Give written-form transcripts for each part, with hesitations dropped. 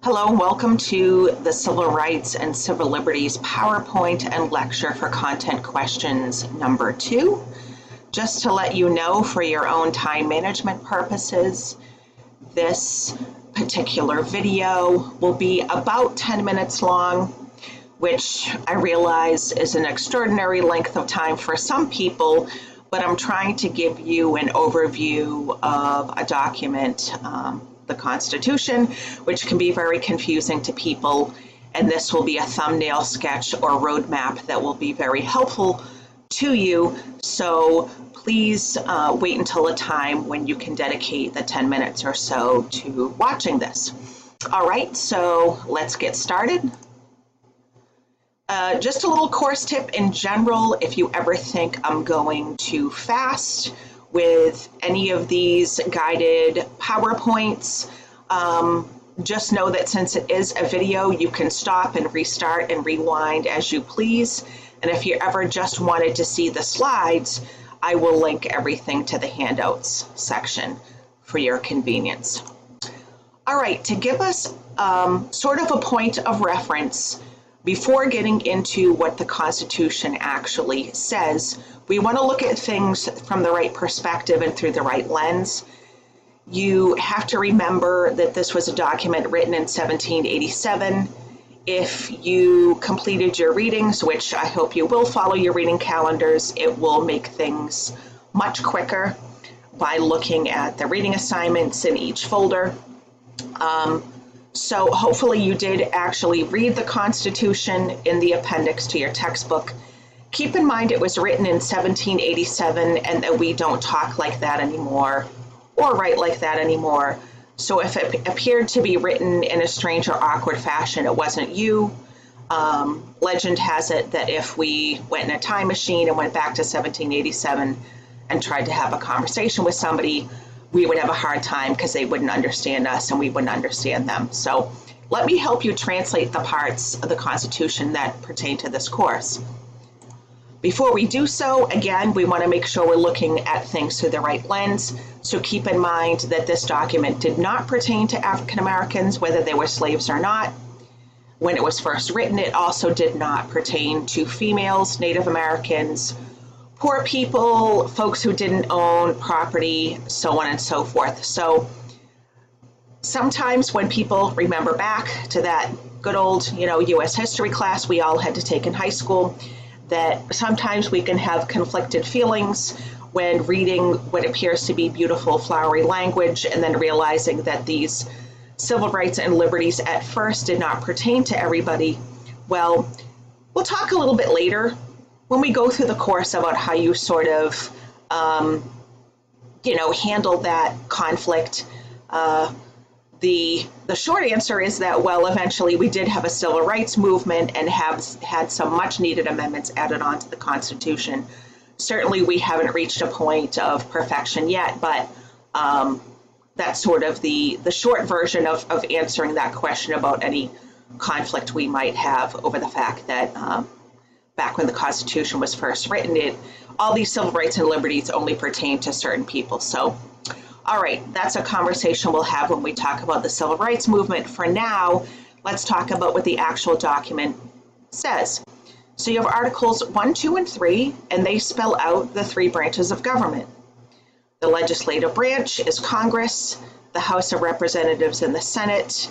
Hello and welcome to the Civil Rights and Civil Liberties PowerPoint and Lecture for Content Questions number 2. Just to let you know, for your own time management purposes, this particular video will be about 10 minutes long, which I realize is an extraordinary length of time for some people, but I'm trying to give you an overview of a document, the Constitution, which can be very confusing to people, and this will be a thumbnail sketch or roadmap that will be very helpful to you. So please wait until a time when you can dedicate the 10 minutes or so to watching this. All right, so let's get started. Just a little course tip in general: if you ever think I'm going too fast with any of these guided PowerPoints, just know that since it is a video, you can stop and restart and rewind as you please. And if you ever just wanted to see the slides, I will link everything to the handouts section for your convenience. All right, to give us sort of a point of reference before getting into what the Constitution actually says, we want to look at things from the right perspective and through the right lens. You have to remember that this was a document written in 1787. If you completed your readings, which I hope you will follow your reading calendars, it will make things much quicker by looking at the reading assignments in each folder. So hopefully you did actually read the Constitution in the appendix to your textbook. Keep in mind it was written in 1787 and that we don't talk like that anymore or write like that anymore. So if it appeared to be written in a strange or awkward fashion, it wasn't you. Legend has it that if we went in a time machine and went back to 1787 and tried to have a conversation with somebody, we would have a hard time because they wouldn't understand us and we wouldn't understand them. So let me help you translate the parts of the Constitution that pertain to this course. Before we do so, again, we want to make sure we're looking at things through the right lens. So keep in mind that this document did not pertain to African Americans, whether they were slaves or not. When it was first written, it also did not pertain to females, Native Americans, poor people, folks who didn't own property, so on and so forth. So sometimes when people remember back to that good old, U.S. history class we all had to take in high school, that sometimes we can have conflicted feelings when reading what appears to be beautiful, flowery language and then realizing that these civil rights and liberties at first did not pertain to everybody. Well, we'll talk a little bit later when we go through the course about how you sort of, handle that conflict. The short answer is that, well, eventually we did have a civil rights movement and have had some much needed amendments added on to the Constitution. Certainly we haven't reached a point of perfection yet, but that's sort of the short version of answering that question about any conflict we might have over the fact that back when the Constitution was first written, all these civil rights and liberties only pertain to certain people. So, all right, that's a conversation we'll have when we talk about the civil rights movement. For now, let's talk about what the actual document says. So you have Articles 1, 2, and 3, and they spell out the 3 branches of government. The legislative branch is Congress, the House of Representatives, and the Senate.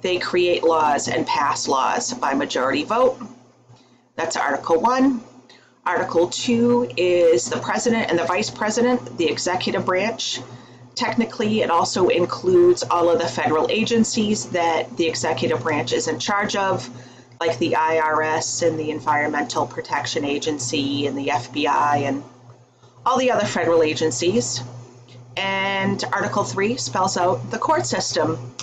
They create laws and pass laws by majority vote. That's Article 1. Article 2 is the President and the Vice President, the executive branch. Technically, it also includes all of the federal agencies that the executive branch is in charge of, like the IRS and the Environmental Protection Agency and the FBI and all the other federal agencies. And Article 3 spells out the court system,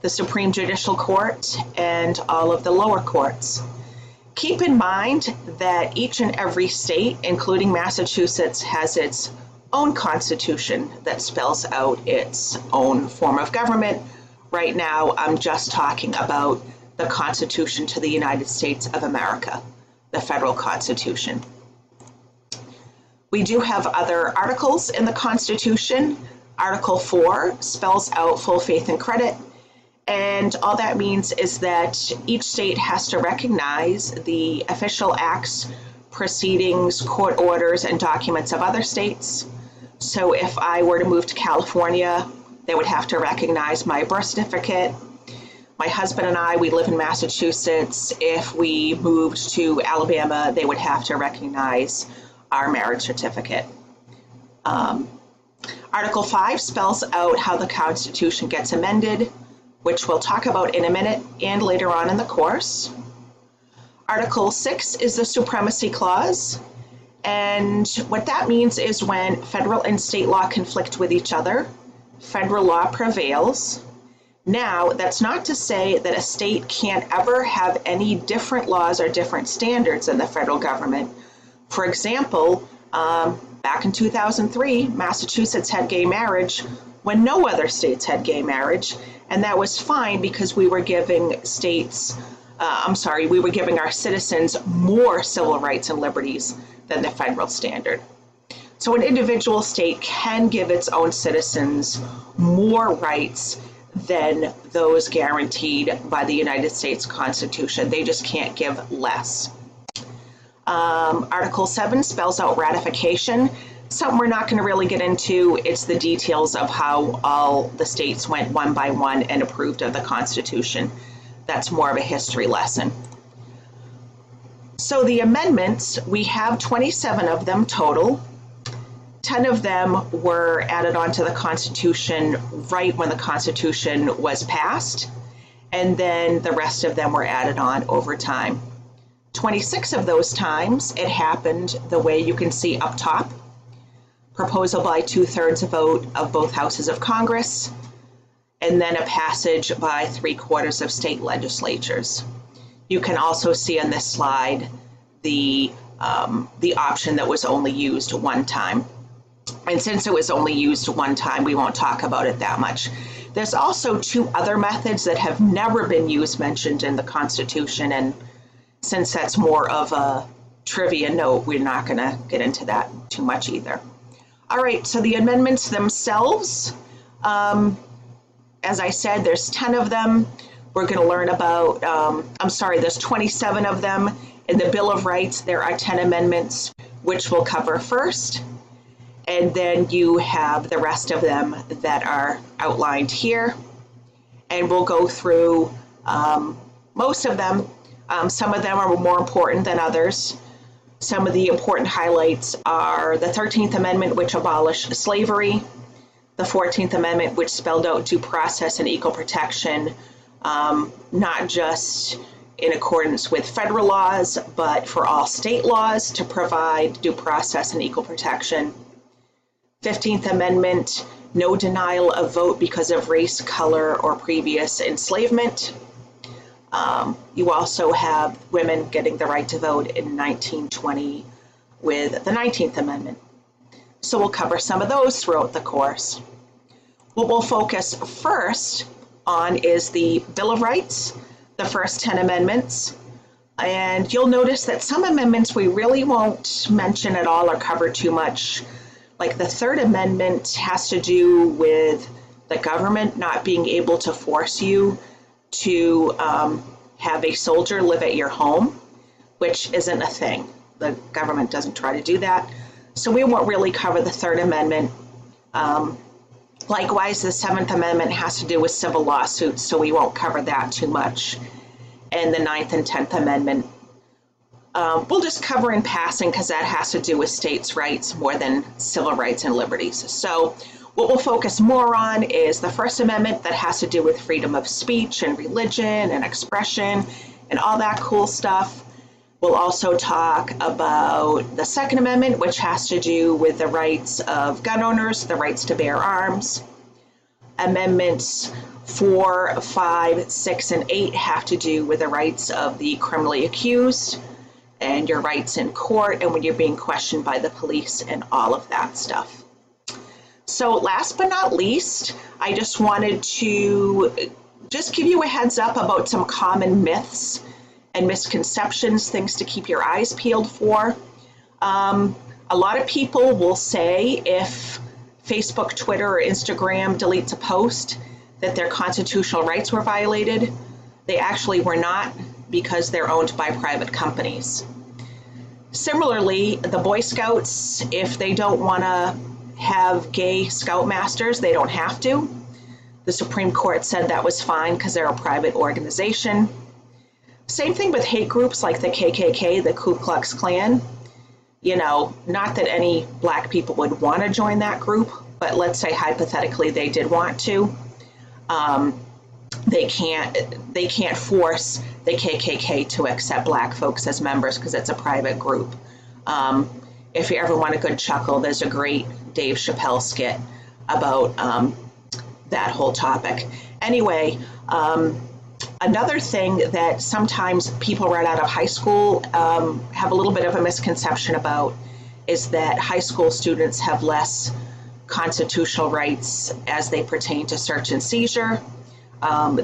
the Supreme Judicial Court, and all of the lower courts. Keep in mind that each and every state, including Massachusetts, has its own constitution that spells out its own form of government. Right now, I'm just talking about the Constitution to the United States of America, the federal Constitution. We do have other articles in the Constitution. Article 4 spells out full faith and credit, And all that means is that each state has to recognize the official acts, proceedings, court orders, and documents of other states. So if I were to move to California, they would have to recognize my birth certificate. My husband and I, we live in Massachusetts. If we moved to Alabama, they would have to recognize our marriage certificate. Article 5 spells out how the Constitution gets amended, which we'll talk about in a minute and later on in the course. Article 6 is the Supremacy Clause, and what that means is when federal and state law conflict with each other, federal law prevails. Now, that's not to say that a state can't ever have any different laws or different standards than the federal government. For example, back in 2003, Massachusetts had gay marriage when no other states had gay marriage, and that was fine because we were giving we were giving our citizens more civil rights and liberties than the federal standard. So an individual state can give its own citizens more rights than those guaranteed by the United States Constitution. They just can't give less. Article 7 spells out ratification. Something we're not going to really get into. It's the details of how all the states went one by one and approved of the Constitution. That's more of a history lesson. So the amendments, we have 27 of them total. 10 of them were added onto the Constitution right when the Constitution was passed, and then the rest of them were added on over time. 26 of those times, it happened the way you can see up top. Proposal by 2/3 vote of both houses of Congress, and then a passage by 3/4 of state legislatures. You can also see on this slide the option that was only used one time. And since it was only used one time, we won't talk about it that much. There's also 2 other methods that have never been mentioned in the Constitution, and since that's more of a trivia note, we're not going to get into that too much either. All right, so the amendments themselves, as I said, there's 10 of them. We're going to learn about, there's 27 of them. In the Bill of Rights, there are 10 amendments, which we'll cover first. And then you have the rest of them that are outlined here. And we'll go through most of them. Some of them are more important than others. Some of the important highlights are the 13th Amendment, which abolished slavery, the 14th Amendment, which spelled out due process and equal protection, not just in accordance with federal laws, but for all state laws to provide due process and equal protection. 15th Amendment, no denial of vote because of race, color, or previous enslavement. You also have women getting the right to vote in 1920 with the 19th Amendment. So we'll cover some of those throughout the course. What we'll focus first on is the Bill of Rights, the first 10 amendments. And you'll notice that some amendments we really won't mention at all or cover too much. Like the 3rd Amendment has to do with the government not being able to force you to have a soldier live at your home, which isn't a thing. The government doesn't try to do that. So we won't really cover the 3rd Amendment. Likewise, the 7th Amendment has to do with civil lawsuits, so we won't cover that too much. And the 9th and 10th Amendment, we'll just cover in passing because that has to do with states' rights more than civil rights and liberties. So what we'll focus more on is the 1st Amendment that has to do with freedom of speech and religion and expression and all that cool stuff. We'll also talk about the 2nd Amendment, which has to do with the rights of gun owners, the rights to bear arms. Amendments 4, 5, 6, and 8 have to do with the rights of the criminally accused and your rights in court and when you're being questioned by the police and all of that stuff. So last but not least, I just wanted to just give you a heads up about some common myths and misconceptions, things to keep your eyes peeled for. A lot of people will say if Facebook, Twitter, or Instagram deletes a post, that their constitutional rights were violated. They actually were not, because they're owned by private companies. Similarly, the Boy Scouts, if they don't want to have gay scoutmasters, they don't have to. The Supreme Court said that was fine because they're a private organization. Same thing with hate groups like the KKK, the Ku Klux Klan. You know, not that any black people would want to join that group, but let's say hypothetically they did want to. They can't force the KKK to accept black folks as members because it's a private group. If you ever want a good chuckle, there's a great Dave Chappelle skit about that whole topic. Anyway, another thing that sometimes people right out of high school have a little bit of a misconception about is that high school students have less constitutional rights as they pertain to search and seizure.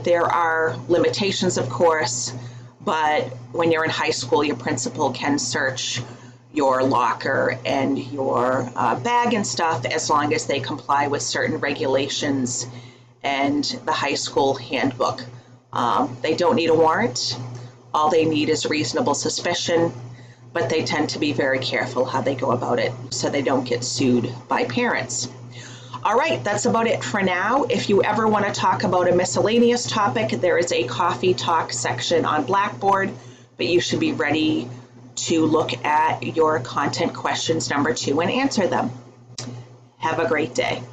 There are limitations, of course, but when you're in high school, your principal can search your locker and your bag and stuff as long as they comply with certain regulations and the high school handbook. They don't need a warrant. All they need is reasonable suspicion, but they tend to be very careful how they go about it so they don't get sued by parents. All right, that's about it for now. If you ever want to talk about a miscellaneous topic, there is a coffee talk section on Blackboard, but you should be ready to look at your content questions number 2 and answer them. Have a great day.